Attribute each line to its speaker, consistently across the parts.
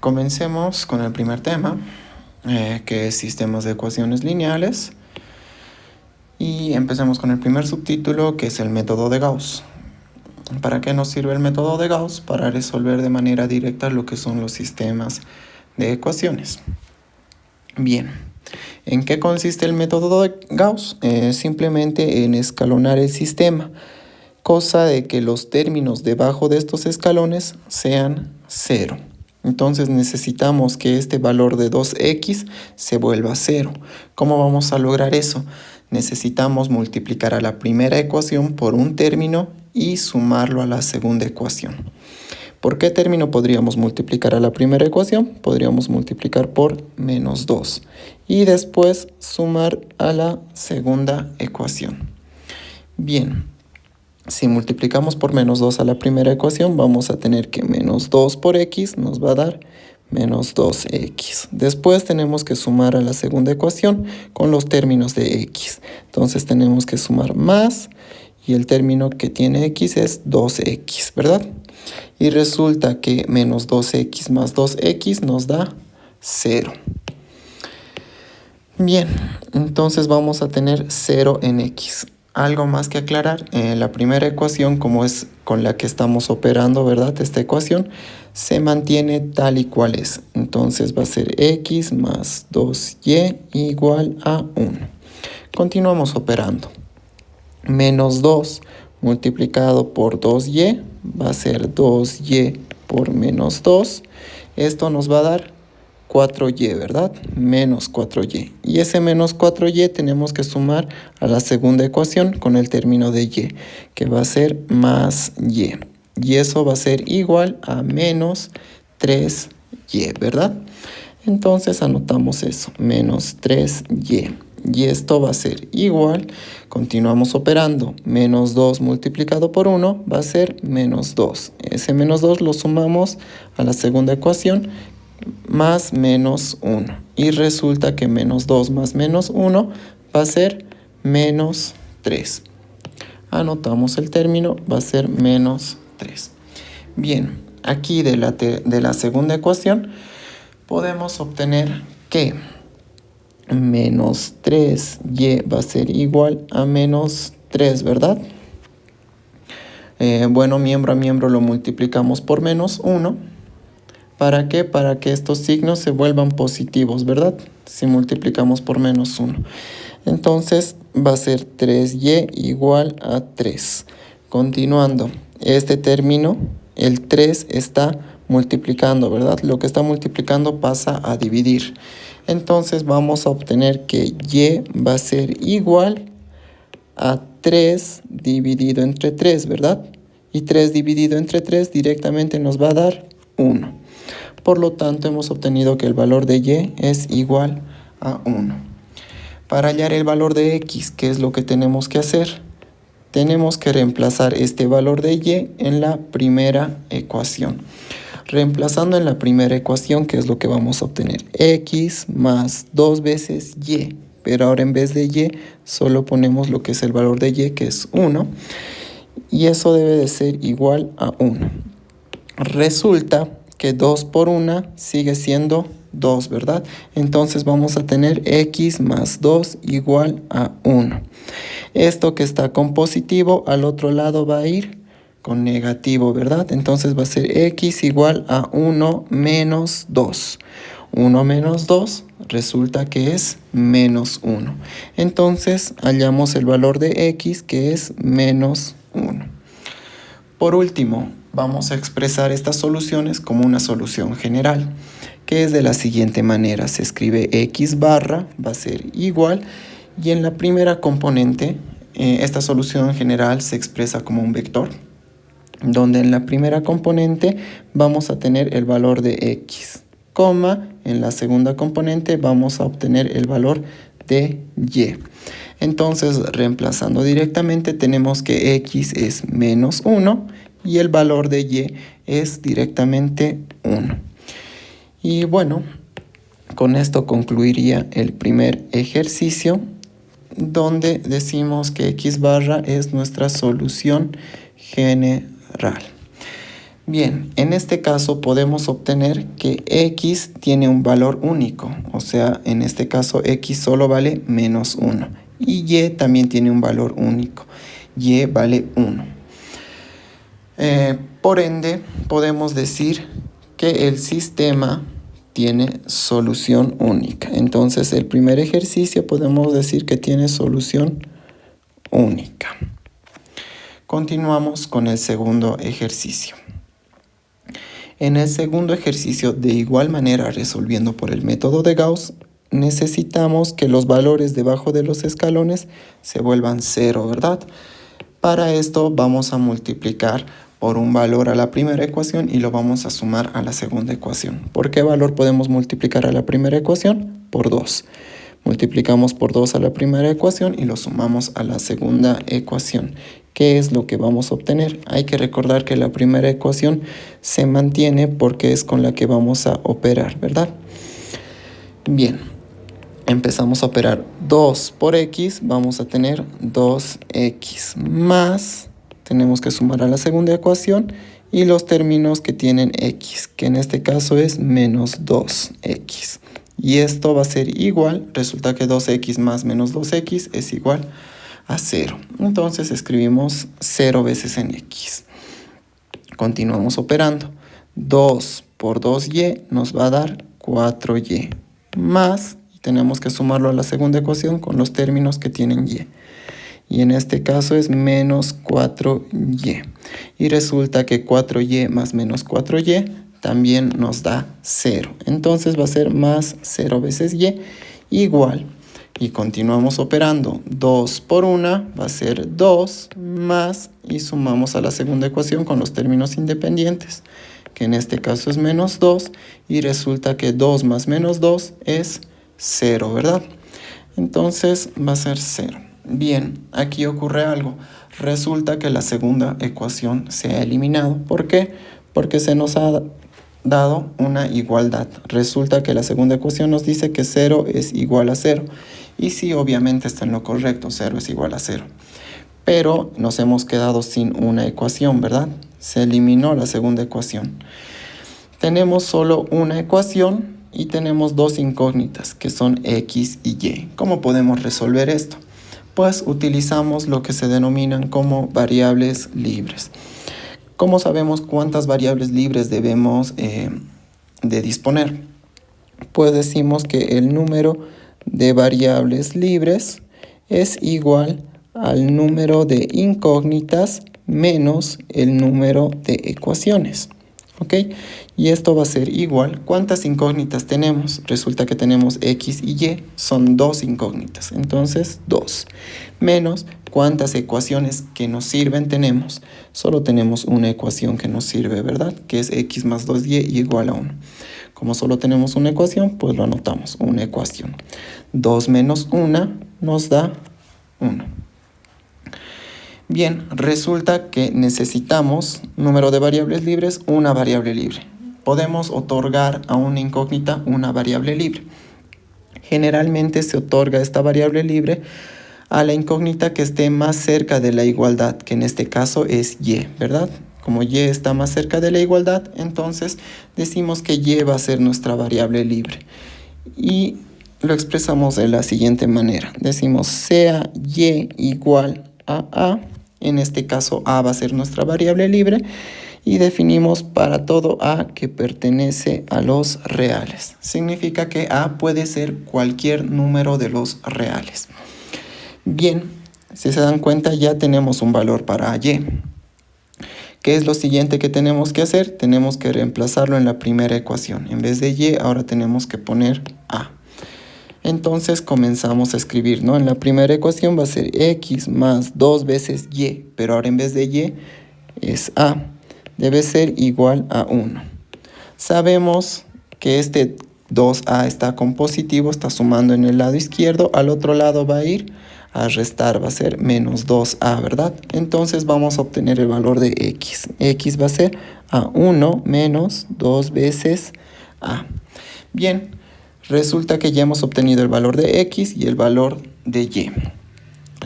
Speaker 1: Comencemos con el primer tema, que es sistemas de ecuaciones lineales. Y empecemos con el primer subtítulo, que es el método de Gauss. ¿Para qué nos sirve el método de Gauss? Para resolver de manera directa lo que son los sistemas de ecuaciones. Bien, ¿en qué consiste el método de Gauss? Simplemente en escalonar el sistema, cosa de que los términos debajo de estos escalones sean 0. Entonces necesitamos que este valor de 2x se vuelva 0. ¿Cómo vamos a lograr eso? Necesitamos multiplicar a la primera ecuación por un término y sumarlo a la segunda ecuación. ¿Por qué término podríamos multiplicar a la primera ecuación? Podríamos multiplicar por menos 2 y después sumar a la segunda ecuación. Bien, si multiplicamos por menos 2 a la primera ecuación, vamos a tener que menos 2 por x nos va a dar menos 2x. Después tenemos que sumar a la segunda ecuación con los términos de x. Entonces tenemos que sumar más y el término que tiene x es 2x, ¿verdad? Y resulta que menos 2x más 2x nos da 0. Bien, entonces vamos a tener 0 en x. Algo más que aclarar, la primera ecuación, como es con la que estamos operando, ¿verdad? Esta ecuación se mantiene tal y cual es. Entonces va a ser x más 2y igual a 1. Continuamos operando. Menos 2 multiplicado por 2y va a ser 2y por menos 2. Esto nos va a dar 4y, ¿verdad? Menos 4y. Y ese menos 4y tenemos que sumar a la segunda ecuación con el término de y, que va a ser más y. Y eso va a ser igual a menos 3y, ¿verdad? Entonces anotamos eso, menos 3y. Y esto va a ser igual, continuamos operando, menos 2 multiplicado por 1 va a ser menos 2. Ese menos 2 lo sumamos a la segunda ecuación, más menos 1. Y resulta que menos 2 más menos 1 va a ser menos 3. Anotamos el término, va a ser menos 3. Bien, aquí de la segunda ecuación podemos obtener que menos 3y va a ser igual a menos 3, ¿verdad? Bueno, miembro a miembro lo multiplicamos por menos 1. ¿Para qué? Para que estos signos se vuelvan positivos, ¿verdad? Si multiplicamos por menos 1. Entonces va a ser 3y igual a 3. Continuando, este término, el 3 está multiplicando, ¿verdad? Lo que está multiplicando pasa a dividir. Entonces vamos a obtener que y va a ser igual a 3 dividido entre 3, ¿verdad? Y 3 dividido entre 3 directamente nos va a dar 1. Por lo tanto, hemos obtenido que el valor de y es igual a 1. Para hallar el valor de x, ¿qué es lo que tenemos que hacer? Tenemos que reemplazar este valor de y en la primera ecuación. Reemplazando en la primera ecuación, ¿qué es lo que vamos a obtener? X más 2 veces y. Pero ahora en vez de y, solo ponemos lo que es el valor de y, que es 1. Y eso debe de ser igual a 1. Resulta que 2 por 1 sigue siendo 2, ¿verdad? Entonces vamos a tener x más 2 igual a 1. Esto que está con positivo, al otro lado va a ir con negativo, ¿verdad? Entonces va a ser x igual a 1 menos 2. 1 menos 2 resulta que es menos 1. Entonces hallamos el valor de x, que es menos 1. Por último, vamos a expresar estas soluciones como una solución general, que es de la siguiente manera. Se escribe x barra, va a ser igual, y en la primera componente, esta solución general se expresa como un vector, donde en la primera componente vamos a tener el valor de x, coma, en la segunda componente vamos a obtener el valor de y. Entonces, reemplazando directamente, tenemos que x es menos 1 y el valor de y es directamente 1. Y bueno, con esto concluiría el primer ejercicio, donde decimos que x barra es nuestra solución general. Bien, en este caso podemos obtener que x tiene un valor único, o sea, en este caso x solo vale menos 1 y y también tiene un valor único, y vale 1. Por ende, podemos decir que el sistema tiene solución única. Entonces, el primer ejercicio podemos decir que tiene solución única. Continuamos con el segundo ejercicio. En el segundo ejercicio, de igual manera resolviendo por el método de Gauss, necesitamos que los valores debajo de los escalones se vuelvan 0, ¿verdad? Para esto vamos a multiplicar por un valor a la primera ecuación y lo vamos a sumar a la segunda ecuación. ¿Por qué valor podemos multiplicar a la primera ecuación? Por 2. Multiplicamos por 2 a la primera ecuación y lo sumamos a la segunda ecuación. ¿Qué es lo que vamos a obtener? Hay que recordar que la primera ecuación se mantiene porque es con la que vamos a operar, ¿verdad? Bien, empezamos a operar 2 por x, vamos a tener 2x más, tenemos que sumar a la segunda ecuación y los términos que tienen x, que en este caso es menos 2x. Y esto va a ser igual, resulta que 2x más menos 2x es igual a 0. Entonces escribimos 0 veces en x. Continuamos operando. 2 por 2y nos va a dar 4y. Más, tenemos que sumarlo a la segunda ecuación con los términos que tienen y. Y en este caso es menos 4y. Y resulta que 4y más menos 4y también nos da 0. Entonces va a ser más 0 veces y igual. Y continuamos operando. 2 por 1 va a ser 2 más, y sumamos a la segunda ecuación con los términos independientes, que en este caso es menos 2, y resulta que 2 más menos 2 es 0, ¿verdad? Entonces va a ser 0. Bien, aquí ocurre algo. Resulta que la segunda ecuación se ha eliminado. ¿Por qué? Porque se nos ha dado una igualdad. Resulta que la segunda ecuación nos dice que 0 es igual a 0. Y sí, obviamente está en lo correcto, 0 es igual a 0. Pero nos hemos quedado sin una ecuación, ¿verdad? Se eliminó la segunda ecuación. Tenemos solo una ecuación y tenemos dos incógnitas, que son x y y. ¿Cómo podemos resolver esto? Pues utilizamos lo que se denominan como variables libres. ¿Cómo sabemos cuántas variables libres debemos de disponer? Pues decimos que el número de variables libres es igual al número de incógnitas menos el número de ecuaciones. ¿Ok? Y esto va a ser igual. ¿Cuántas incógnitas tenemos? Resulta que tenemos x y y, son dos incógnitas. Entonces, 2. Menos, ¿cuántas ecuaciones que nos sirven tenemos? Solo tenemos una ecuación que nos sirve, ¿verdad? Que es x más 2y igual a 1. Como solo tenemos una ecuación, pues lo anotamos, una ecuación. 2 menos 1 nos da 1. Bien, resulta que necesitamos número de variables libres, una variable libre. Podemos otorgar a una incógnita una variable libre. Generalmente se otorga esta variable libre a la incógnita que esté más cerca de la igualdad, que en este caso es y, ¿verdad? Como y está más cerca de la igualdad, entonces decimos que y va a ser nuestra variable libre. Y lo expresamos de la siguiente manera. Decimos sea y igual a A. En este caso A va a ser nuestra variable libre. Y definimos para todo A que pertenece a los reales. Significa que A puede ser cualquier número de los reales. Bien, si se dan cuenta ya tenemos un valor para y. ¿Qué es lo siguiente que tenemos que hacer? Tenemos que reemplazarlo en la primera ecuación. En vez de y, ahora tenemos que poner a. Entonces comenzamos a escribir, ¿no? En la primera ecuación va a ser x más 2 veces y, pero ahora en vez de y es a. Debe ser igual a 1. Sabemos que este 2a está con positivo, está sumando en el lado izquierdo. Al otro lado va a ir a restar, va a ser menos 2a, ¿verdad? Entonces vamos a obtener el valor de x. X va a ser a 1 menos 2 veces a. Bien, resulta que ya hemos obtenido el valor de x y el valor de y.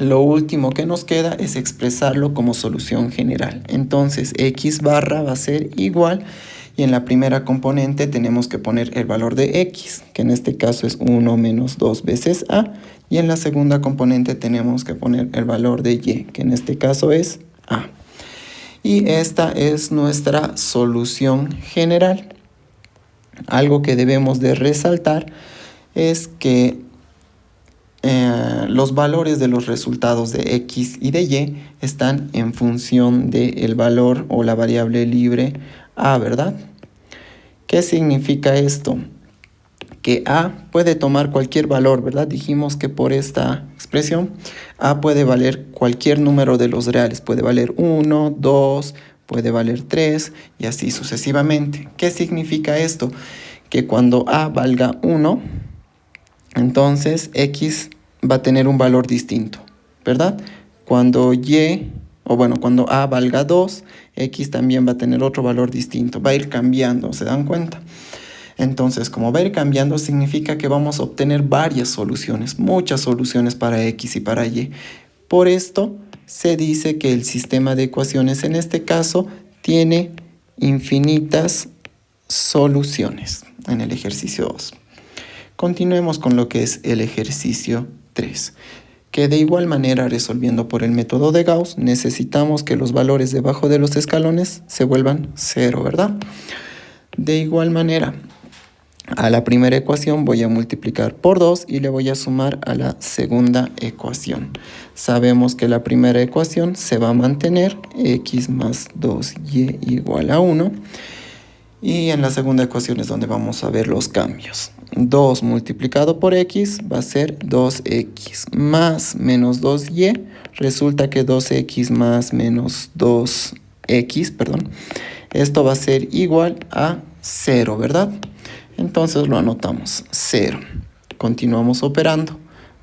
Speaker 1: lo último que nos queda es expresarlo como solución general. Entonces x barra va a ser igual, y en la primera componente tenemos que poner el valor de x, que en este caso es 1 menos 2 veces a, y en la segunda componente tenemos que poner el valor de y, que en este caso es a. Y esta es nuestra solución general. Algo que debemos de resaltar es que los valores de los resultados de x y de y están en función del valor o la variable libre a, ¿verdad? ¿Qué significa esto? Que a puede tomar cualquier valor, ¿verdad? Dijimos que por esta expresión a puede valer cualquier número de los reales. Puede valer 1, 2, puede valer 3 y así sucesivamente. ¿Qué significa esto? Que cuando a valga 1, entonces x va a tener un valor distinto, ¿verdad? Cuando cuando a valga 2, x también va a tener otro valor distinto. Va a ir cambiando, ¿se dan cuenta? Entonces, como va a ir cambiando, significa que vamos a obtener varias soluciones, muchas soluciones para x y para y. Por esto, se dice que el sistema de ecuaciones en este caso tiene infinitas soluciones en el ejercicio 2. Continuemos con lo que es el ejercicio 3, que de igual manera, resolviendo por el método de Gauss, necesitamos que los valores debajo de los escalones se vuelvan 0, ¿verdad? De igual manera, a la primera ecuación voy a multiplicar por 2 y le voy a sumar a la segunda ecuación. Sabemos que la primera ecuación se va a mantener, x más 2y igual a 1. Y en la segunda ecuación es donde vamos a ver los cambios. 2 multiplicado por x va a ser 2x más menos 2y. Resulta que 2x más menos 2x, esto va a ser igual a 0, ¿verdad? Entonces lo anotamos, 0. Continuamos operando.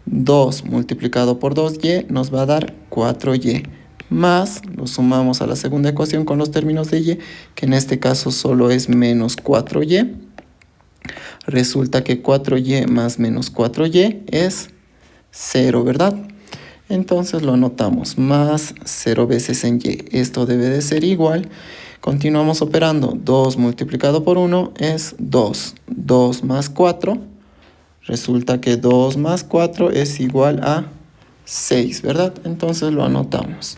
Speaker 1: 2 multiplicado por 2y nos va a dar 4y. Más, lo sumamos a la segunda ecuación con los términos de y, que en este caso solo es menos 4y. Resulta que 4y más menos 4y es 0, ¿verdad? Entonces lo anotamos, más 0 veces en y. Esto debe de ser igual. Continuamos operando. 2 multiplicado por 1 es 2. 2 más 4. Resulta que 2 más 4 es igual a 6, ¿verdad? Entonces lo anotamos.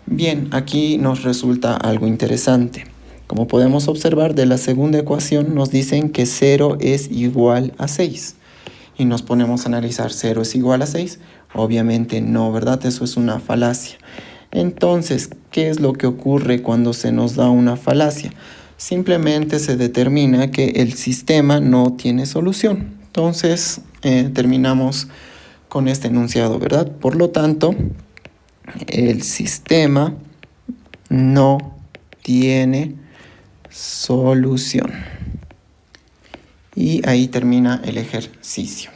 Speaker 1: Bien, aquí nos resulta algo interesante. Como podemos observar, de la segunda ecuación nos dicen que 0 es igual a 6. Y nos ponemos a analizar, ¿0 es igual a 6? Obviamente no, ¿verdad? Eso es una falacia. Entonces, ¿qué es lo que ocurre cuando se nos da una falacia? Simplemente se determina que el sistema no tiene solución. Entonces, terminamos con este enunciado, ¿verdad? Por lo tanto, el sistema no tiene solución. Y ahí termina el ejercicio.